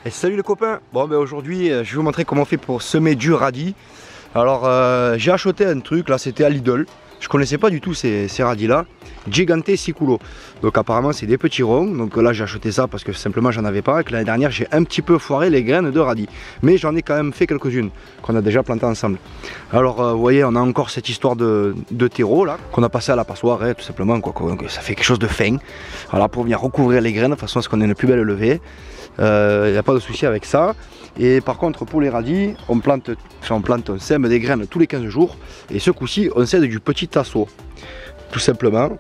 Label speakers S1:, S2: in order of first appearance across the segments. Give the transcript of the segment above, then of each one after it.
S1: Et salut les copains. Bon ben aujourd'hui je vais vous montrer comment on fait pour semer du radis. Alors j'ai acheté un truc là, c'était à Lidl. Je connaissais pas du tout ces radis là. Gigante Siculo. Donc apparemment c'est des petits ronds. Donc là j'ai acheté ça parce que simplement j'en avais pas. Et que l'année dernière j'ai un petit peu foiré les graines de radis. Mais j'en ai quand même fait quelques-unes qu'on a déjà plantées ensemble. Alors vous voyez on a encore cette histoire de terreau là qu'on a passé à la passoire tout simplement quoi. Ça fait quelque chose de fin. Voilà pour venir recouvrir les graines de façon à ce qu'on ait une plus belle levée. Il n'y a pas de souci avec ça. Et par contre pour les radis, on sème des graines tous les 15 jours. Et ce coup-ci on sème du petit tasseau. Tout simplement.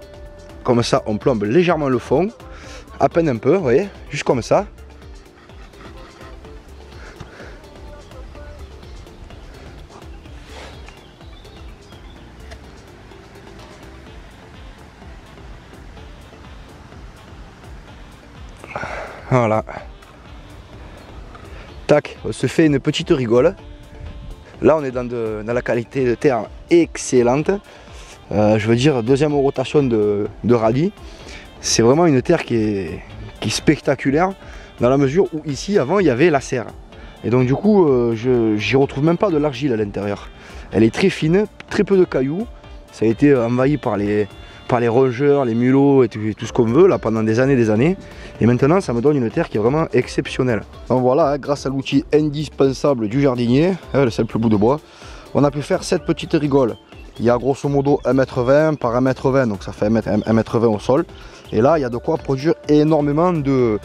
S1: Comme ça on plombe légèrement le fond. À peine un peu, vous voyez, juste comme ça. Voilà. Tac, on se fait une petite rigole. Là on est dans la qualité de terre excellente. Je veux dire deuxième rotation de radis. C'est vraiment une terre qui est spectaculaire dans la mesure où ici avant il y avait la serre. Et donc du coup j'y retrouve même pas de l'argile à l'intérieur. Elle est très fine, très peu de cailloux. Ça a été envahi par les rongeurs, les mulots et tout ce qu'on veut là pendant des années. Et maintenant ça me donne une terre qui est vraiment exceptionnelle. Donc voilà, grâce à l'outil indispensable du jardinier, le simple bout de bois, on a pu faire cette petite rigole. Il y a grosso modo 1,20 m par 1,20 m, donc ça fait 1,20 m au sol. Et là il y a de quoi produire énormément de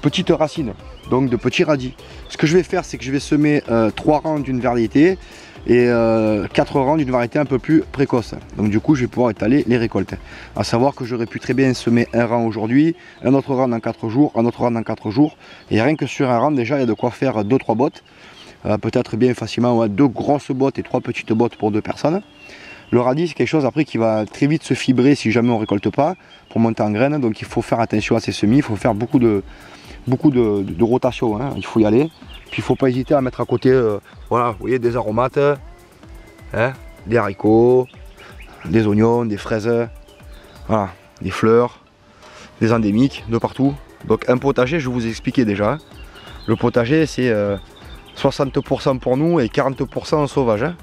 S1: petites racines, donc de petits radis. Ce que je vais faire, c'est que je vais semer 3 rangs d'une variété et 4 rangs d'une variété un peu plus précoce. Donc du coup je vais pouvoir étaler les récoltes. À savoir que j'aurais pu très bien semer un rang aujourd'hui, un autre rang dans 4 jours, un autre rang dans 4 jours. Et rien que sur un rang déjà il y a de quoi faire 2-3 bottes. Peut-être bien facilement 2 grosses bottes et 3 petites bottes pour 2 personnes. Le radis c'est quelque chose après qui va très vite se fibrer si jamais on ne récolte pas pour monter en graines. Donc il faut faire attention à ces semis, il faut faire beaucoup de rotation, hein. Il faut y aller. Puis il ne faut pas hésiter à mettre à côté voilà, vous voyez, des aromates, hein, des haricots, des oignons, des fraises, voilà, des fleurs, des endémiques de partout. Donc un potager, je vous ai expliqué déjà. Hein. Le potager c'est 60% pour nous et 40% en sauvage. Hein.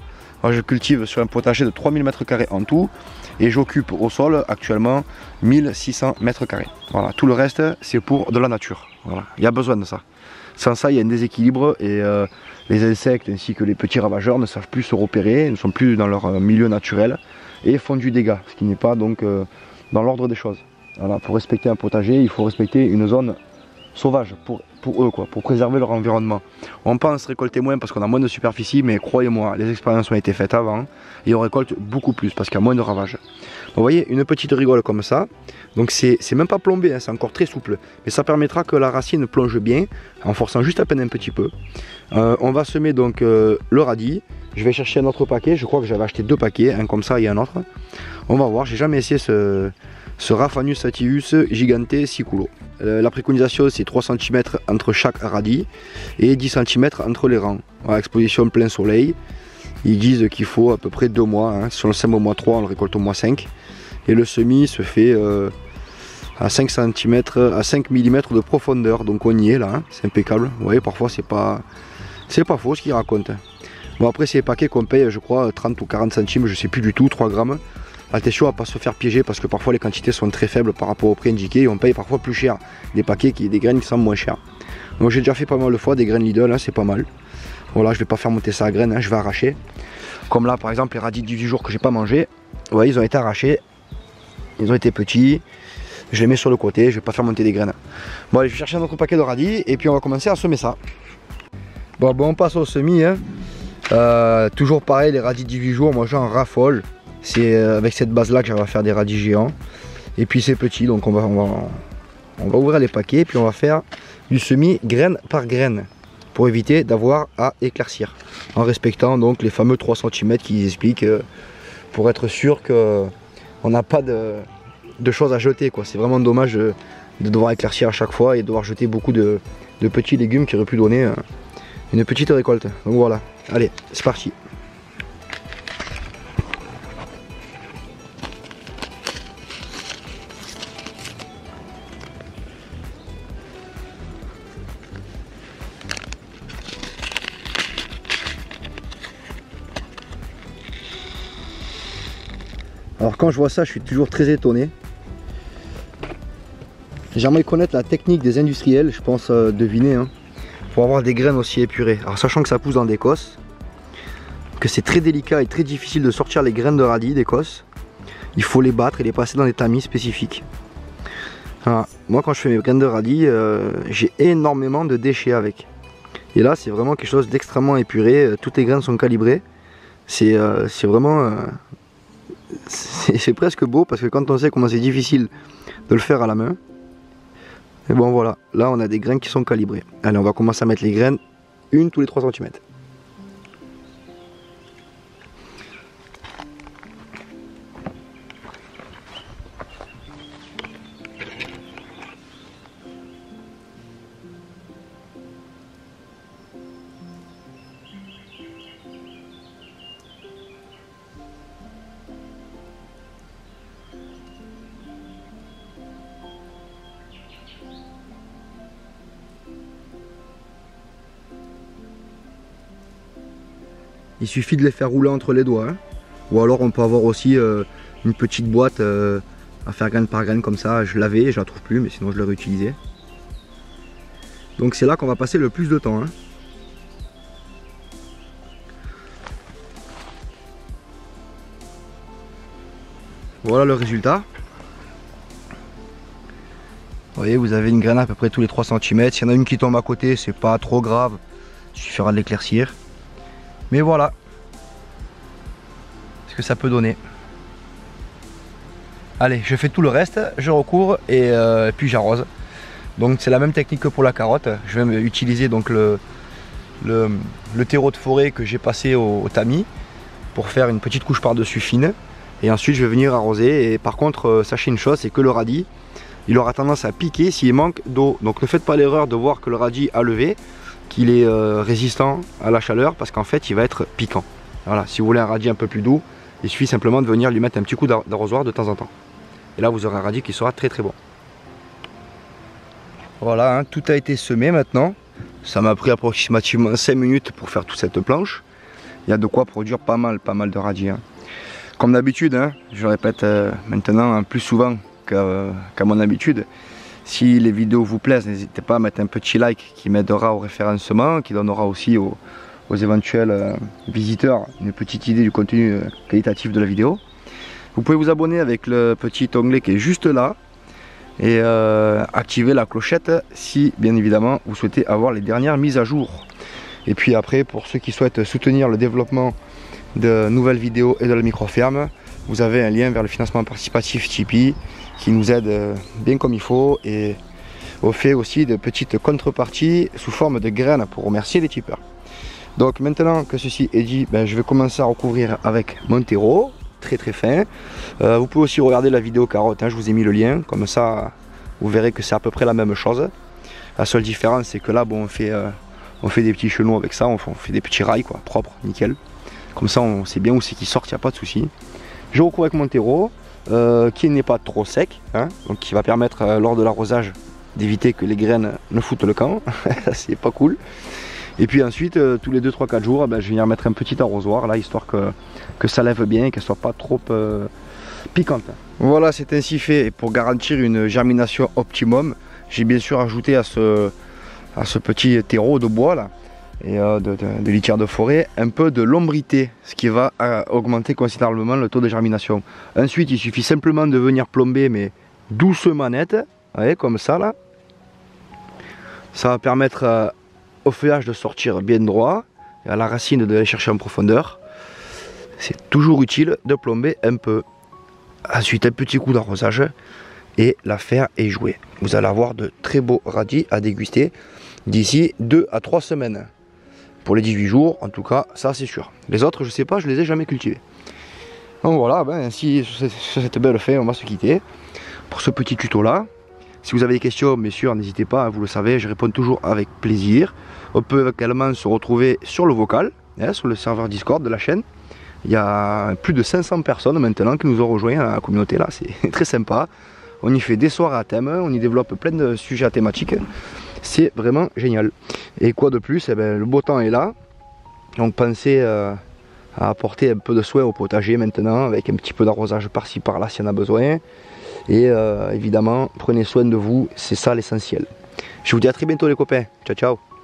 S1: Moi, je cultive sur un potager de 3000 m² en tout et j'occupe au sol actuellement 1600 m². Voilà, tout le reste c'est pour de la nature. Voilà, il y a besoin de ça. Sans ça, il y a un déséquilibre et les insectes ainsi que les petits ravageurs ne savent plus se repérer, ne sont plus dans leur milieu naturel et font du dégât, ce qui n'est pas donc dans l'ordre des choses. Voilà, pour respecter un potager, il faut respecter une zone sauvage pour eux, quoi, pour préserver leur environnement. On pense récolter moins parce qu'on a moins de superficie, mais croyez-moi, les expériences ont été faites avant et on récolte beaucoup plus parce qu'il y a moins de ravages. Donc, vous voyez, une petite rigole comme ça, donc c'est même pas plombé, hein, c'est encore très souple, mais ça permettra que la racine plonge bien en forçant juste à peine un petit peu. On va semer donc le radis. Je vais chercher un autre paquet, je crois que j'avais acheté 2 paquets, un comme ça et un autre. On va voir, j'ai jamais essayé ce Raphanus sativus Gigante Siculo. La préconisation c'est 3 cm entre chaque radis et 10 cm entre les rangs. Voilà, exposition plein soleil. Ils disent qu'il faut à peu près 2 mois. Hein. Si on le sème au mois 3, on le récolte au mois 5. Et le semis se fait à 5 cm, à 5 mm de profondeur. Donc on y est là, hein. C'est impeccable. Vous voyez, parfois c'est pas faux ce qu'ils racontent. Bon après c'est les paquets qu'on paye, je crois, 30 ou 40 centimes, je sais plus du tout, 3 grammes. Attention à ne pas se faire piéger parce que parfois les quantités sont très faibles par rapport au prix indiqué et on paye parfois plus cher des paquets des graines qui sont moins chères. Donc j'ai déjà fait pas mal de fois des graines Lidl, hein, c'est pas mal. Voilà, je vais pas faire monter ça à graines, hein, je vais arracher. Comme là par exemple les radis du 18 jours que j'ai pas mangé, vous voyez, ils ont été arrachés, ils ont été petits, je les mets sur le côté, je vais pas faire monter des graines. Bon allez, je vais chercher un autre paquet de radis et puis on va commencer à semer ça. Bon on passe au semis, hein. Toujours pareil, les radis 18 jours, moi j'en raffole. C'est avec cette base là que j'arrive à faire des radis géants. Et puis c'est petit, donc on va ouvrir les paquets et puis on va faire du semis graine par graine pour éviter d'avoir à éclaircir. En respectant donc les fameux 3 cm qu'ils expliquent pour être sûr qu'on n'a pas de choses à jeter. C'est vraiment dommage de devoir éclaircir à chaque fois et devoir jeter beaucoup de petits légumes qui auraient pu donner une petite récolte. Donc voilà, allez, c'est parti. Alors quand je vois ça, je suis toujours très étonné. J'aimerais connaître la technique des industriels, je pense deviner, hein, pour avoir des graines aussi épurées. Alors sachant que ça pousse dans d'Écosse, que c'est très délicat et très difficile de sortir les graines de radis d'Écosse, il faut les battre et les passer dans des tamis spécifiques. Alors, moi quand je fais mes graines de radis, j'ai énormément de déchets avec. Et là c'est vraiment quelque chose d'extrêmement épuré, toutes les graines sont calibrées. C'est vraiment... c'est presque beau parce que quand on sait comment c'est difficile de le faire à la main, et bon voilà, là on a des graines qui sont calibrées. Allez, on va commencer à mettre les graines, une tous les 3 cm. Il suffit de les faire rouler entre les doigts, hein. Ou alors on peut avoir aussi une petite boîte à faire graine par graine comme ça. Je l'avais, je la trouve plus, mais sinon je l'aurais utilisé. Donc c'est là qu'on va passer le plus de temps, hein. Voilà le résultat. Vous voyez, vous avez une graine à peu près tous les 3 cm. S'il y en a une qui tombe à côté, c'est pas trop grave. Il suffira de l'éclaircir. Mais voilà ce que ça peut donner. Allez, je fais tout le reste, je recouvre et puis j'arrose. Donc c'est la même technique que pour la carotte. Je vais utiliser donc le terreau de forêt que j'ai passé au tamis pour faire une petite couche par-dessus fine. Et ensuite je vais venir arroser. Et par contre, sachez une chose, c'est que le radis, il aura tendance à piquer s'il manque d'eau. Donc ne faites pas l'erreur de voir que le radis a levé, qu'il est résistant à la chaleur, parce qu'en fait il va être piquant. Voilà, si vous voulez un radis un peu plus doux, il suffit simplement de venir lui mettre un petit coup d'arrosoir de temps en temps. Et là vous aurez un radis qui sera très très bon. Voilà, hein, tout a été semé maintenant. Ça m'a pris approximativement 5 minutes pour faire toute cette planche. Il y a de quoi produire pas mal de radis, hein. Comme d'habitude, hein, je le répète maintenant hein, plus souvent qu'à mon habitude. Si les vidéos vous plaisent, n'hésitez pas à mettre un petit like qui m'aidera au référencement, qui donnera aussi aux éventuels visiteurs une petite idée du contenu qualitatif de la vidéo. Vous pouvez vous abonner avec le petit onglet qui est juste là et activer la clochette si bien évidemment vous souhaitez avoir les dernières mises à jour. Et puis après, pour ceux qui souhaitent soutenir le développement de nouvelles vidéos et de la micro-ferme, vous avez un lien vers le financement participatif Tipeee qui nous aide bien comme il faut et au fait aussi de petites contreparties sous forme de graines pour remercier les tipeurs. Donc maintenant que ceci est dit, je vais commencer à recouvrir avec mon terreau, très fin. Vous pouvez aussi regarder la vidéo carotte, hein, je vous ai mis le lien, comme ça vous verrez que c'est à peu près la même chose. La seule différence c'est que là bon, on fait des petits chenaux avec ça, on fait des petits rails quoi, propres, nickel. Comme ça on sait bien où c'est qu'ils sortent, il n'y a pas de souci. Je recouvre avec mon terreau. Qui n'est pas trop sec, hein, donc qui va permettre lors de l'arrosage d'éviter que les graines ne foutent le camp. C'est pas cool. Et puis ensuite tous les 2-3-4 jours je vais venir mettre un petit arrosoir là histoire que ça lève bien et qu'elle soit pas trop piquante. Voilà, c'est ainsi fait. Et pour garantir une germination optimum, j'ai bien sûr ajouté à ce petit terreau de bois là et de litière de forêt un peu de lombrité, ce qui va augmenter considérablement le taux de germination. Ensuite il suffit simplement de venir plomber mais doucement net, vous voyez, comme ça là. Ça va permettre au feuillage de sortir bien droit et à la racine d'aller chercher en profondeur. C'est toujours utile de plomber un peu. Ensuite un petit coup d'arrosage et l'affaire est jouée. Vous allez avoir de très beaux radis à déguster d'ici 2 à 3 semaines. Pour les 18 jours, en tout cas, ça c'est sûr. Les autres, je sais pas, je les ai jamais cultivés. Donc voilà, ainsi, sur cette belle fin, on va se quitter pour ce petit tuto là. Si vous avez des questions, bien sûr, n'hésitez pas, hein, vous le savez, je réponds toujours avec plaisir. On peut également se retrouver sur le vocal, hein, sur le serveur Discord de la chaîne. Il y a plus de 500 personnes maintenant qui nous ont rejoints à la communauté là, c'est très sympa. On y fait des soirées à thème, on y développe plein de sujets à thématiques. C'est vraiment génial. Et quoi de plus, le beau temps est là. Donc pensez à à apporter un peu de soin au potager maintenant, avec un petit peu d'arrosage par-ci par-là si on a besoin. Et évidemment, prenez soin de vous, c'est ça l'essentiel. Je vous dis à très bientôt les copains. Ciao ciao.